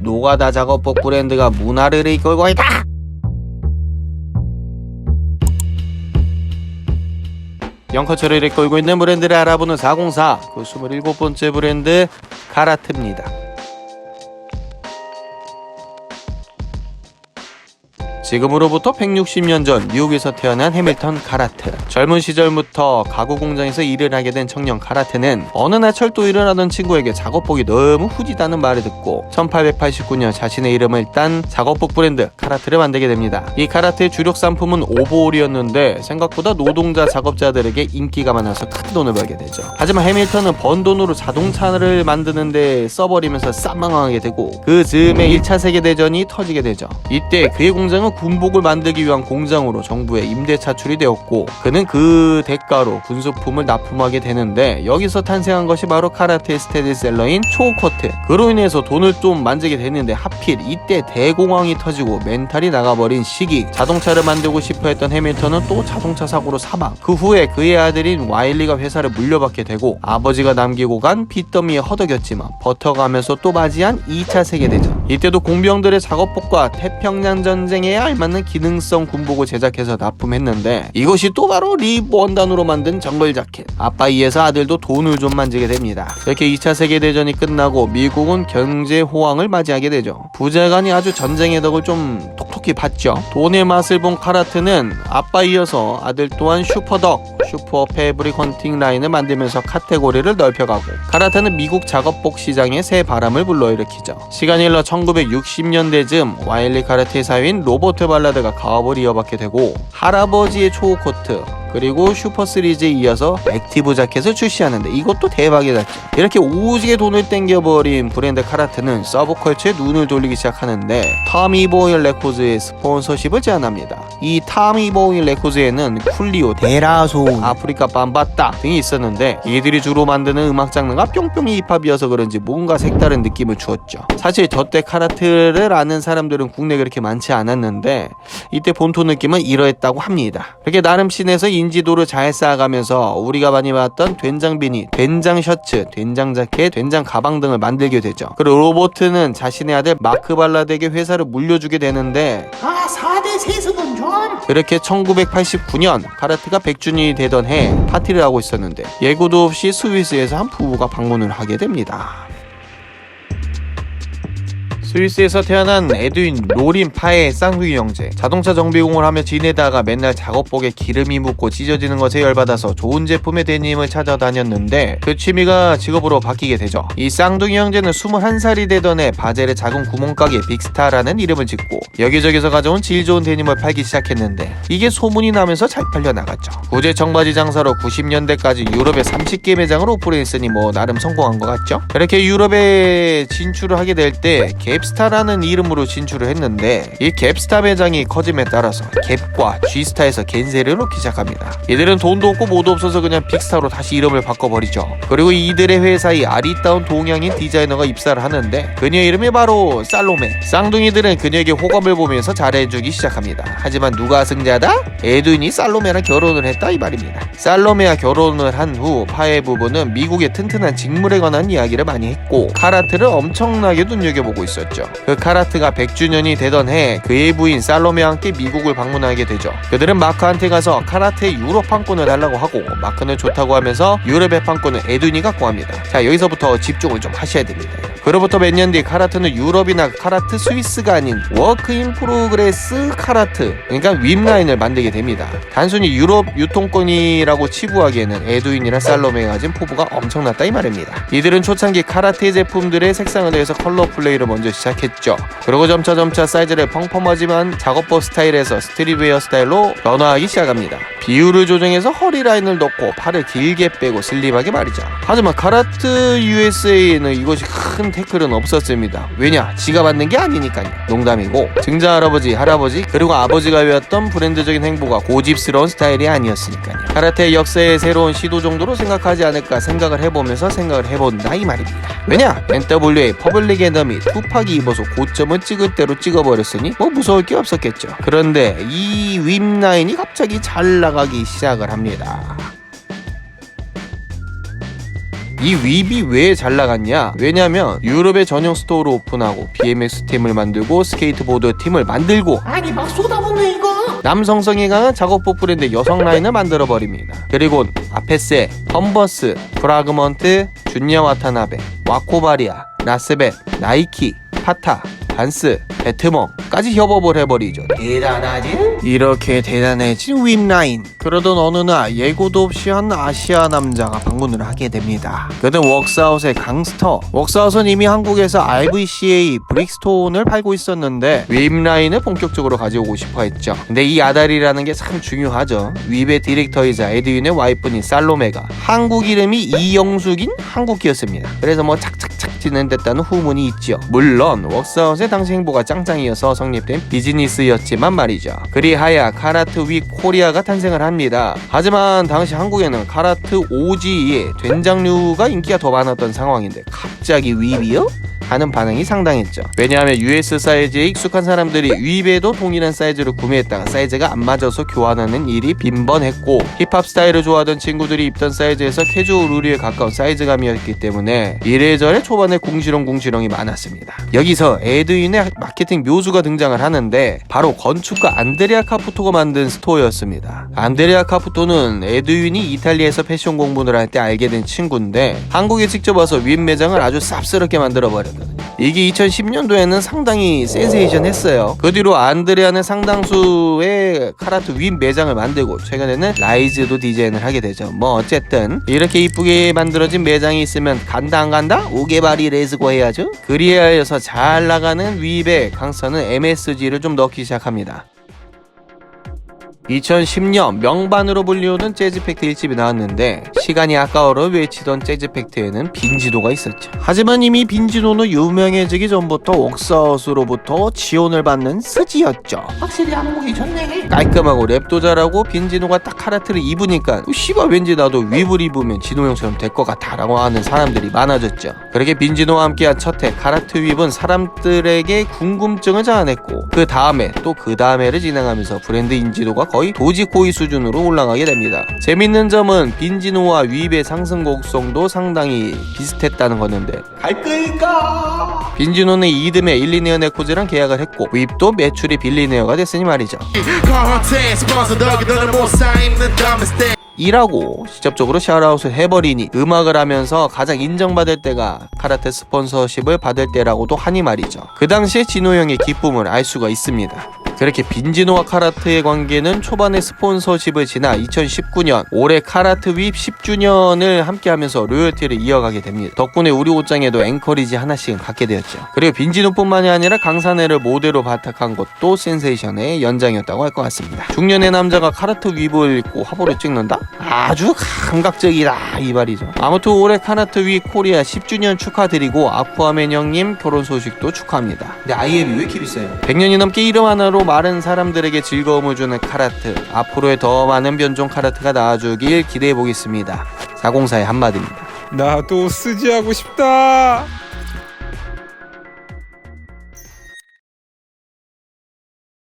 노가다 작업복 브랜드가 문화를 이끌고 있다. 영커처를 이끌고 있는 브랜드를 알아보는 404, 그 27번째 브랜드 카라트입니다. 지금으로부터 160년 전 미국에서 태어난 해밀턴 카라트. 젊은 시절부터 가구 공장에서 일을 하게 된 청년 카라트는 어느 날 철도 일을 하던 친구에게 작업복이 너무 후지다는 말을 듣고 1889년 자신의 이름을 딴 작업복 브랜드 카라트를 만들게 됩니다. 이 카라트의 주력 상품은 오버홀이었는데 생각보다 노동자 작업자들에게 인기가 많아서 큰 돈을 벌게 되죠. 하지만 해밀턴은 번 돈으로 자동차를 만드는데 써버리면서 쌈망하게 되고 그 즈음에 1차 세계대전이 터지게 되죠. 이때 그의 공장은 군복을 만들기 위한 공장으로 정부에 임대 차출이 되었고 그는 그 대가로 군수품을 납품하게 되는데 여기서 탄생한 것이 바로 카라트의 스테디셀러인 초코트. 그로 인해서 돈을 좀 만지게 되는데 하필 이때 대공황이 터지고 멘탈이 나가버린 시기. 자동차를 만들고 싶어 했던 해밀턴은 또 자동차 사고로 사망. 그 후에 그의 아들인 와일리가 회사를 물려받게 되고 아버지가 남기고 간 빚더미에 허덕였지만 버텨가면서 또 맞이한 2차 세계대전. 이때도 공병들의 작업복과 태평양 전쟁에 알맞는 기능성 군복을 제작해서 납품했는데 이것이 또 바로 립 원단으로 만든 정글 자켓. 아빠 이에서 아들도 돈을 좀 만지게 됩니다. 이렇게 2차 세계대전이 끝나고 미국은 경제 호황을 맞이하게 되죠. 부자간이 아주 전쟁의 덕을 좀 톡톡히 봤죠. 돈의 맛을 본 카라트는 아빠 이어서 아들 또한 슈퍼 패브릭 헌팅 라인을 만들면서 카테고리를 넓혀가고 카라트는 미국 작업복 시장에 새 바람을 불러일으키죠. 시간이 흘러 1960년대쯤 와일리 카라트의 사위인 로버트 발라드가 가업을 이어받게 되고 할아버지의 초코트 그리고 슈퍼 시리즈에 이어서 액티브 자켓을 출시하는데 이것도 대박이 났죠. 이렇게 오지게 돈을 땡겨버린 브랜드 카라트는 서브컬처에 눈을 돌리기 시작하는데 타미 보일 레코즈의 스폰서십을 제안합니다. 이 타미 보일 레코즈에는 쿨리오, 데라소, 아프리카 밤바따 등이 있었는데 이들이 주로 만드는 음악 장르가 뿅뿅이 힙합이어서 그런지 뭔가 색다른 느낌을 주었죠. 사실 저때 카라트를 아는 사람들은 국내에 그렇게 많지 않았는데 이때 본토 느낌은 이러했다고 합니다. 이렇게 나름 씬에서 인지도를 잘 쌓아가면서 우리가 많이 봤던 된장 비니, 된장 셔츠, 된장 자켓, 된장 가방 등을 만들게 되죠. 그리고 로버트는 자신의 아들 마크 발라드에게 회사를 물려주게 되는데 4대 세습은 좀 이렇게 1989년 카라트가 100주년이 되던 해 파티를 하고 있었는데 예고도 없이 스위스에서 한 부부가 방문을 하게 됩니다. 스위스에서 태어난 에드윈 로린 파의 쌍둥이 형제. 자동차 정비공을 하며 지내다가 맨날 작업복에 기름이 묻고 찢어지는 것에 열받아서 좋은 제품의 데님을 찾아다녔는데 그 취미가 직업으로 바뀌게 되죠. 이 쌍둥이 형제는 21살이 되던 해 바젤의 작은 구멍가게 빅스타라는 이름을 짓고 여기저기서 가져온 질 좋은 데님을 팔기 시작했는데 이게 소문이 나면서 잘 팔려나갔죠. 구제 청바지 장사로 90년대까지 유럽의 30개 매장을 오픈했으니 뭐 나름 성공한 것 같죠. 이렇게 유럽에 진출을 하게 될 때 갭스타라는 이름으로 진출을 했는데 이 갭스타 매장이 커짐에 따라서 갭과 G스타에서 갠세를 놓기 시작합니다. 이들은 돈도 없고 뭐도 없어서 그냥 빅스타로 다시 이름을 바꿔버리죠. 그리고 이들의 회사에 아리따운 동양인 디자이너가 입사를 하는데 그녀의 이름이 바로 살로메. 쌍둥이들은 그녀에게 호감을 보면서 잘해주기 시작합니다. 하지만 누가 승자다? 에드윈이 살로메랑 결혼을 했다 이 말입니다. 살로메와 결혼을 한 후 파의 부부는 미국의 튼튼한 직물에 관한 이야기를 많이 했고 카라트를 엄청나게 눈여겨보고 있었죠. 그 카라트가 100주년이 되던 해 그의 부인 살로메와 함께 미국을 방문하게 되죠. 그들은 마크한테 가서 카라트의 유럽 판권을 달라고 하고 마크는 좋다고 하면서 유럽의 판권을 에드윈이 갖고 합니다. 자, 여기서부터 집중을 좀 하셔야 됩니다. 그로부터 몇 년 뒤 카라트는 유럽이나 카라트 스위스가 아닌 워크 인 프로그레스 카라트, 그러니까 윗라인을 만들게 됩니다. 단순히 유럽 유통권이라고 치부하기에는 에드윈이랑 살로메가 가진 포부가 엄청났다 이 말입니다. 이들은 초창기 카라트 제품들의 색상을 더해서 컬러 플레이를 먼저 시작했죠. 그리고 점차 사이즈를 펑펑하지만 작업복 스타일에서 스트릿웨어 스타일로 변화하기 시작합니다. 비율을 조정해서 허리 라인을 넣고 팔을 길게 빼고 슬림하게 말이죠. 하지만 카라트 USA에는 이것이 큰 태클은 없었습니다. 왜냐? 지가 만든 게 아니니까요. 농담이고 증자할아버지, 할아버지 그리고 아버지가 배웠던 브랜드적인 행보가 고집스러운 스타일이 아니었으니까요. 카라테의 역사의 새로운 시도 정도로 생각하지 않을까 생각을 해보면서 생각을 해본다 이 말입니다. 왜냐? NWA, 퍼블릭 에너미, 투팍이 입어서 고점을 찍을 대로 찍어버렸으니 뭐 무서울 게 없었겠죠. 그런데 이 윗라인이 갑자기 잘 나가기 시작을 합니다. 이 윕이 왜 잘 나갔냐? 왜냐면 유럽의 전용 스토어를 오픈하고 BMX 팀을 만들고 스케이트보드 팀을 만들고, 아니 막 쏟아붓네 이거. 남성성이 강한 작업복 브랜드 여성 라인을 만들어버립니다. 그리고 아페세, 컨버스, 프라그먼트, 준야 와타나베, 와코바리아, 라스벳, 나이키, 파타, 반스, 배트멍까지 협업을 해버리죠. 대단하지? 이렇게 대단해진 윕라인. 그러던 어느 날 예고도 없이 한 아시아 남자가 방문을 하게 됩니다. 그는 웍스아웃의 강스터. 웍스아웃은 이미 한국에서 RVCA 브릭스톤을 팔고 있었는데 윕라인을 본격적으로 가져오고 싶어 했죠. 근데 이 아다리라는 게 참 중요하죠. 윕의 디렉터이자 에드윈의 와이프인 살로메가 한국 이름이 이영숙인 한국기였습니다. 그래서 뭐 착착착 진행됐다는 후문이 있죠. 물론 웍스아웃의 당시 행보가 짱짱이어서 성립된 비즈니스였지만 말이죠. 그리하여 카라트 윕 코리아가 탄생을 합니다. 하지만 당시 한국에는 카라트 오지의 된장류가 인기가 더 많았던 상황인데 갑자기 윕이요? 하는 반응이 상당했죠. 왜냐하면 US 사이즈에 익숙한 사람들이 윕에도 동일한 사이즈를 구매했다가 사이즈가 안 맞아서 교환하는 일이 빈번했고, 힙합 스타일을 좋아하던 친구들이 입던 사이즈에서 캐주얼 의류에 가까운 사이즈감이었기 때문에 이래저래 초반에 궁시렁궁시렁이 많았습니다. 여기서 에드윈의 마케팅 묘수가 등장을 하는데 바로 건축가 안드레아 카푸토가 만든 스토어였습니다. 안드레아 카푸토는 에드윈이 이탈리아에서 패션 공부를 할 때 알게 된 친구인데 한국에 직접 와서 윕 매장을 아주 쌉스럽게 만들어버렸거든요. 이게 2010년도에는 상당히 센세이션 했어요. 그 뒤로 안드레아는 상당수의 카라트 윕 매장을 만들고 최근에는 라이즈도 디자인을 하게 되죠. 뭐 어쨌든 이렇게 이쁘게 만들어진 매장이 있으면 간다 안 간다? 오개바리 레즈고 해야죠. 그리하여서 잘 나가는 윕의 강서는 MSG를 좀 넣기 시작합니다. 2010년 명반으로 불리우는 재즈팩트 1집이 나왔는데 시간이 아까워로 외치던 재즈팩트에는 빈지노가 있었죠. 하지만 이미 빈지노는 유명해지기 전부터 웍스아웃으로부터 지원을 받는 스지였죠. 확실히 안목이 좋네. 깔끔하고 랩도 잘하고 빈지노가 딱 카라트를 입으니까 씨발 왠지 나도 윕을 입으면 진호 형처럼 될 것 같아 라고 하는 사람들이 많아졌죠. 그렇게 빈지노와 함께한 첫 해 카라트 윕은 사람들에게 궁금증을 자아냈고 그 다음에 또 그 다음해를 진행하면서 브랜드 인지도가 거의 도지코이 수준으로 올라가게 됩니다. 재밌는 점은 빈지노와 윕의 상승 곡성도 상당히 비슷했다는 거는데 갈 거니까. 빈지노는 이듬해 일리네어 레코즈랑 계약을 했고 윕도 매출이 빌리네어가 됐으니 말이죠. 이라고 직접적으로 샤웃을 해버리니 음악을 하면서 가장 인정받을 때가 카라테 스폰서십을 받을 때라고도 하니 말이죠. 그 당시에 진호 형의 기쁨을 알 수가 있습니다. 그렇게 빈지노와 카라트의 관계는 초반에 스폰서십을 지나 2019년 올해 카라트 윕 10주년을 함께하면서 로열티를 이어가게 됩니다. 덕분에 우리 옷장에도 앵커리지 하나씩은 갖게 되었죠. 그리고 빈지노뿐만이 아니라 강사네를 모델로 발탁한 것도 센세이션의 연장이었다고 할 것 같습니다. 중년의 남자가 카라트 윕을 입고 화보를 찍는다? 아주 감각적이다 이 말이죠. 아무튼 올해 카라트 윕 코리아 10주년 축하드리고 아쿠아맨 형님 결혼 소식도 축하합니다. 근데 IM이 왜 이렇게 비싸요? 100년이 넘게 이름 하나로 많은 사람들에게 즐거움을 주는 카라트, 앞으로의 더 많은 변종 카라트가 나와주길 기대해보겠습니다. 404의 한마디입니다. 나도 스지하고 싶다.